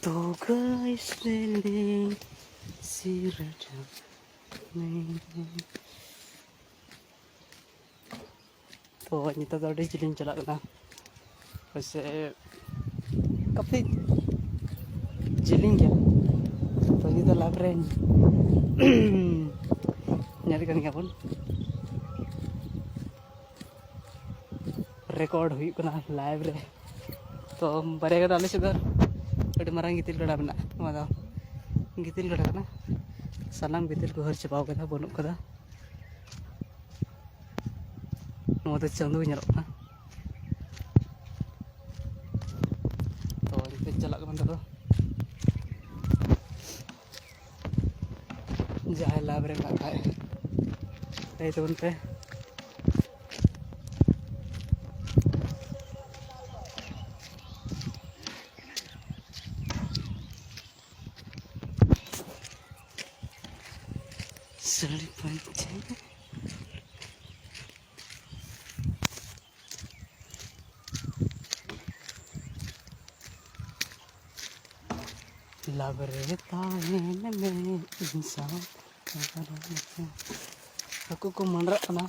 तो guys feeling si raja में तो निता तो अड़ी चिलिंग चला कना वैसे काफी चिलिंग क्या तो निता लाभ रहे nyari kan ngapun record hui kana live re to bare ga dale sugar adi marang gitil gada mena noma da gitil gada kana sanam gitil ko har chapao kada bonuk kada noma da chandu nyarok na to ini jalak ka banda do jahe live re ka khai ei to unpe Sali panche लब रहता है में इंसान aku ko manra na